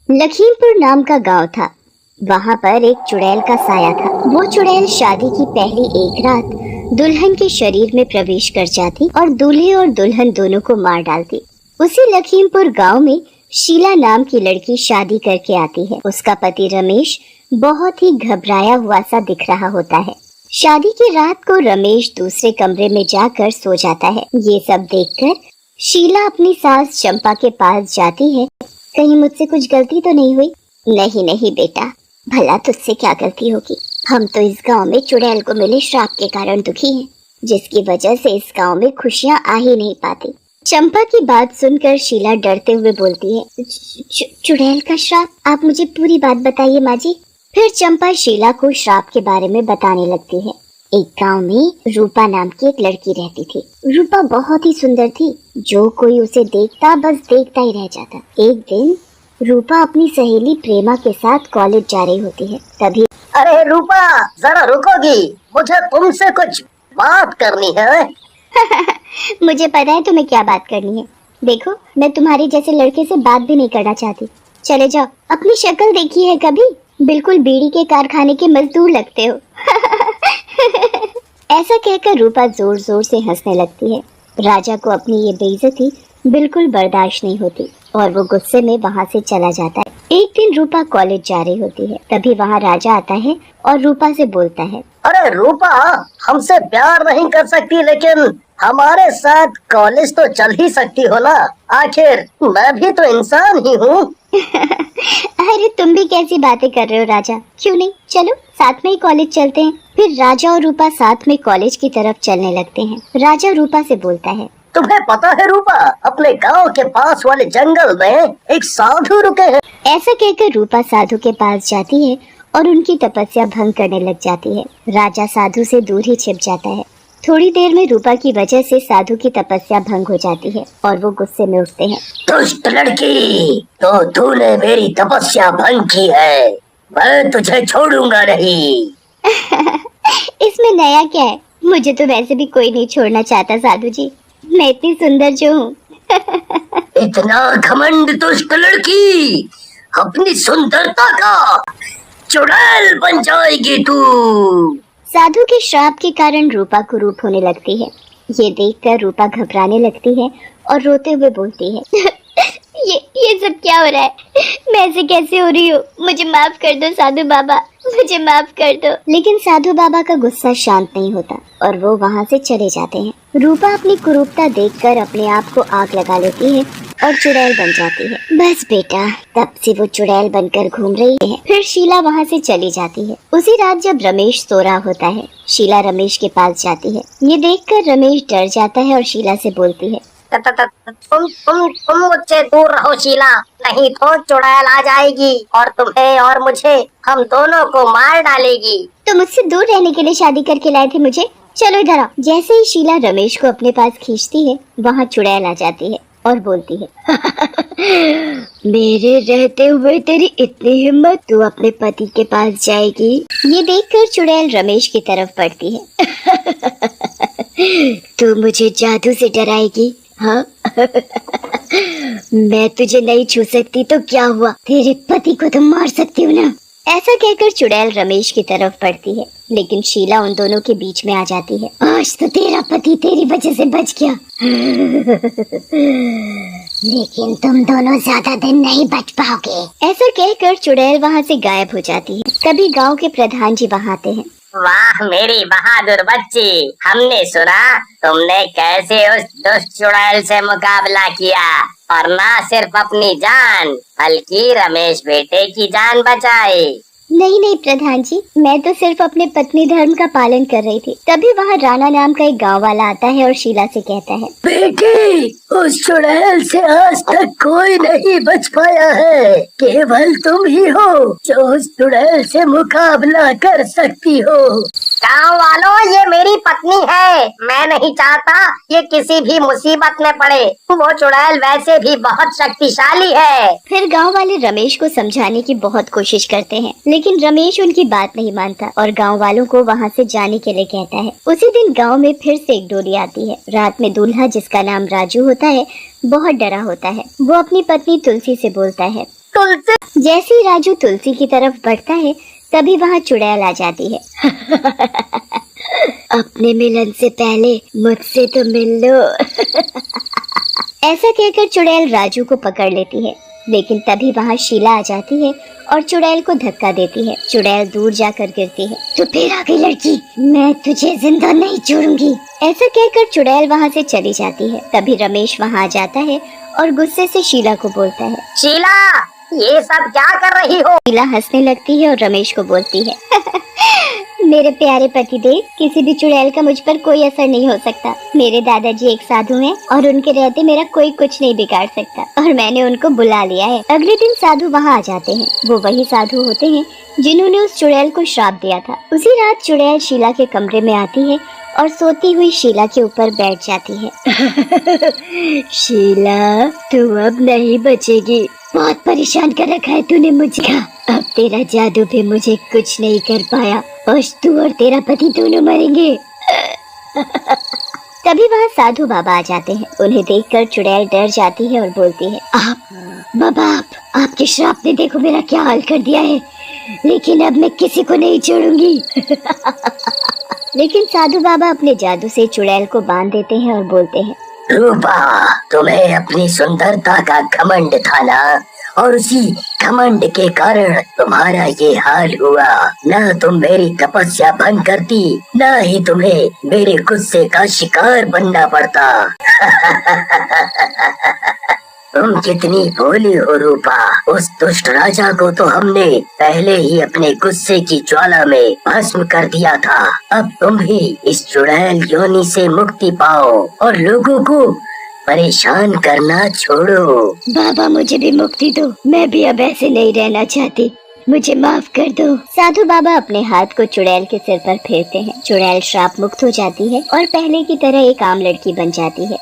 लखीमपुर नाम का गांव था। वहां पर एक चुड़ैल का साया था। वो चुड़ैल शादी की पहली एक रात दुल्हन के शरीर में प्रवेश कर जाती और दूल्हे और दुल्हन दोनों को मार डालती। उसी लखीमपुर गांव में शीला नाम की लड़की शादी करके आती है। उसका पति रमेश बहुत ही घबराया हुआ सा दिख रहा होता है। शादी की रात को रमेश दूसरे कमरे में जाकर सो जाता है। ये सब देखकर शीला अपनी सास चंपा के पास जाती है। कहीं मुझसे कुछ गलती तो नहीं हुई? नहीं नहीं बेटा, भला तुझसे क्या गलती होगी। हम तो इस गांव में चुड़ैल को मिले श्राप के कारण दुखी हैं, जिसकी वजह से इस गांव में खुशियां आ ही नहीं पाती। चंपा की बात सुनकर शीला डरते हुए बोलती है, चुड़ैल का श्राप? आप मुझे पूरी बात बताइए माँ जी। फिर चंपा शीला को श्राप के बारे में बताने लगती है। एक गांव में रूपा नाम की एक लड़की रहती थी। रूपा बहुत ही सुंदर थी। जो कोई उसे देखता बस देखता ही रह जाता। एक दिन रूपा अपनी सहेली प्रेमा के साथ कॉलेज जा रही होती है। तभी अरे रूपा, जरा रुकोगी? मुझे तुमसे कुछ बात करनी है। मुझे पता है तुम्हें क्या बात करनी है। देखो, मैं तुम्हारे जैसे लड़के से बात भी नहीं करना चाहती। चले जाओ। अपनी शक्ल देखी है कभी? बिल्कुल बीड़ी के कारखाने के मजदूर लगते हो। ऐसा कहकर रूपा जोर जोर से हंसने लगती है। राजा को अपनी ये बेइज्जती बिल्कुल बर्दाश्त नहीं होती और वो गुस्से में वहाँ से चला जाता है। एक दिन रूपा कॉलेज जा रही होती है। तभी वहाँ राजा आता है और रूपा से बोलता है, अरे रूपा, हमसे प्यार नहीं कर सकती लेकिन हमारे साथ कॉलेज तो चल ही सकती हो ना। आखिर मैं भी तो इंसान ही हूँ। अरे तुम भी कैसी बातें कर रहे हो राजा? क्यों नहीं, चलो साथ में ही कॉलेज चलते हैं। फिर राजा और रूपा साथ में कॉलेज की तरफ चलने लगते हैं। राजा रूपा से बोलता है, तुम्हें पता है रूपा, अपने गांव के पास वाले जंगल में एक साधु रुके हैं। ऐसा कहकर रूपा साधु के पास जाती है और उनकी तपस्या भंग करने लग जाती है। राजा साधु से दूर ही छिप जाता है। थोड़ी देर में रूपा की वजह से साधु की तपस्या भंग हो जाती है और वो गुस्से में उठते हैं। दुष्ट लड़की, तो तूने मेरी तपस्या भंग की है, मैं तुझे छोड़ूंगा नहीं। इसमें नया क्या है? मुझे तो वैसे भी कोई नहीं छोड़ना चाहता साधु जी, मैं इतनी सुंदर जो हूँ। इतना घमंड दुष्ट लड़की, अपनी सुंदरता का चुड़ैल बन जाएगी तू। साधु के श्राप के कारण रूपा को रूप होने लगती है। ये देखकर रूपा घबराने लगती है और रोते हुए बोलती है, ये सब क्या हो रहा है? मैं ऐसे कैसे हो रही हूँ? मुझे माफ कर दो साधु बाबा, मुझे माफ कर दो। लेकिन साधु बाबा का गुस्सा शांत नहीं होता और वो वहाँ से चले जाते हैं। रूपा अपनी कुरूपता देखकर अपने आप को आग लगा लेती है और चुड़ैल बन जाती है। बस बेटा, तब से वो चुड़ैल बनकर घूम रही है। फिर शीला वहाँ से चली जाती है। उसी रात जब रमेश सो रहा होता है, शीला रमेश के पास जाती है। ये देखकर रमेश डर जाता है और शीला से बोलती है, तुम मुझसे दूर रहो शीला, नहीं तो चुड़ैल आ जाएगी और तुम्हें और मुझे, हम दोनों को मार डालेगी। तो मुझसे दूर रहने के लिए शादी करके लाए थे मुझे, चलो इधर आओ। जैसे ही शीला रमेश को अपने पास खींचती है, वहाँ चुड़ैल आ जाती है और बोलती है, मेरे रहते हुए तेरी इतनी हिम्मत, तू अपने पति के पास जाएगी? ये देखकर चुड़ैल रमेश की तरफ बढ़ती है। तू मुझे जादू से डराएगी? हाँ। मैं तुझे नहीं छू सकती तो क्या हुआ, तेरे पति को तो मार सकती हूँ ना। ऐसा कहकर चुड़ैल रमेश की तरफ बढ़ती है, लेकिन शीला उन दोनों के बीच में आ जाती है। आज तो तेरा पति तेरी वजह से बच गया। लेकिन तुम दोनों ज्यादा दिन नहीं बच पाओगे। ऐसा कहकर चुड़ैल वहाँ से गायब हो जाती है। तभी गांव के प्रधान जी वहाँ आते हैं। वाह मेरी बहादुर बच्ची, हमने सुना तुमने कैसे उस दुष्ट चुड़ैल से मुकाबला किया और ना सिर्फ अपनी जान बल्कि रमेश बेटे की जान बचाई। नहीं नहीं प्रधान जी, मैं तो सिर्फ अपने पत्नी धर्म का पालन कर रही थी। तभी वहाँ राणा नाम का एक गांव वाला आता है और शीला से कहता है, बेटी, उस चुड़ैल से आज तक कोई नहीं बच पाया है, केवल तुम ही हो जो उस चुड़ैल से मुकाबला कर सकती हो। गाँव वालों, ये मेरी पत्नी है, मैं नहीं चाहता ये किसी भी मुसीबत में पड़े। वो चुड़ैल वैसे भी बहुत शक्तिशाली है। फिर गांव वाले रमेश को समझाने की बहुत कोशिश करते हैं, लेकिन रमेश उनकी बात नहीं मानता और गांव वालों को वहां से जाने के लिए कहता है। उसी दिन गांव में फिर से एक डोली आती है। रात में दूल्हा, जिसका नाम राजू होता है, बहुत डरा होता है। वो अपनी पत्नी तुलसी से बोलता है, तुलसी। जैसे ही राजू तुलसी की तरफ बढ़ता है तभी वहाँ चुड़ैल आ जाती है। अपने मिलन से पहले मुझसे तो मिल लो। ऐसा कहकर चुड़ैल राजू को पकड़ लेती है, लेकिन तभी वहाँ शीला आ जाती है और चुड़ैल को धक्का देती है। चुड़ैल दूर जाकर गिरती है। तो फिर आ गई लड़की, मैं तुझे जिंदा नहीं छोड़ूंगी। ऐसा कहकर चुड़ैल वहाँ से चली जाती है। तभी रमेश वहाँ आ जाता है और गुस्से से शीला को बोलता है, शीला, ये सब क्या कर रही हो? शीला हंसने लगती है और रमेश को बोलती है, मेरे प्यारे पतिदेव, किसी भी चुड़ैल का मुझ पर कोई असर नहीं हो सकता। मेरे दादाजी एक साधु हैं और उनके रहते मेरा कोई कुछ नहीं बिगाड़ सकता, और मैंने उनको बुला लिया है। अगले दिन साधु वहाँ आ जाते हैं। वो वही साधु होते हैं जिन्होंने उस चुड़ैल को श्राप दिया था। उसी रात चुड़ैल शीला के कमरे में आती है और सोती हुई शीला के ऊपर बैठ जाती है। शीला, तू अब नहीं बचेगी। बहुत परेशान कर रखा है तूने मुझे। अब तेरा जादू भी मुझे कुछ नहीं कर पाया और तू और तेरा पति दोनों मरेंगे। तभी वहाँ साधु बाबा आ जाते हैं। उन्हें देखकर चुड़ैल डर जाती है और बोलती है, आप बाबा, आपके श्राप ने देखो मेरा क्या हाल कर दिया है, लेकिन अब मैं किसी को नहीं छोड़ूंगी। लेकिन साधु बाबा अपने जादू से चुड़ैल को बांध देते हैं और बोलते हैं, रूपा, तुम्हें अपनी सुंदरता का घमंड था ना, और उसी घमंड के कारण तुम्हारा ये हाल हुआ। न तुम मेरी तपस्या भंग करती, न ही तुम्हें मेरे गुस्से का शिकार बनना पड़ता। तुम कितनी भोली हो रूपा। उस दुष्ट राजा को तो हमने पहले ही अपने गुस्से की ज्वाला में भस्म कर दिया था। अब तुम भी इस चुड़ैल योनि से मुक्ति पाओ और लोगों को परेशान करना छोड़ो। बाबा, मुझे भी मुक्ति दो, मैं भी अब ऐसे नहीं रहना चाहती, मुझे माफ कर दो। साधु बाबा अपने हाथ को चुड़ैल के सिर पर फेरते हैं। चुड़ैल श्राप मुक्त हो जाती है और पहले की तरह एक आम लड़की बन जाती है।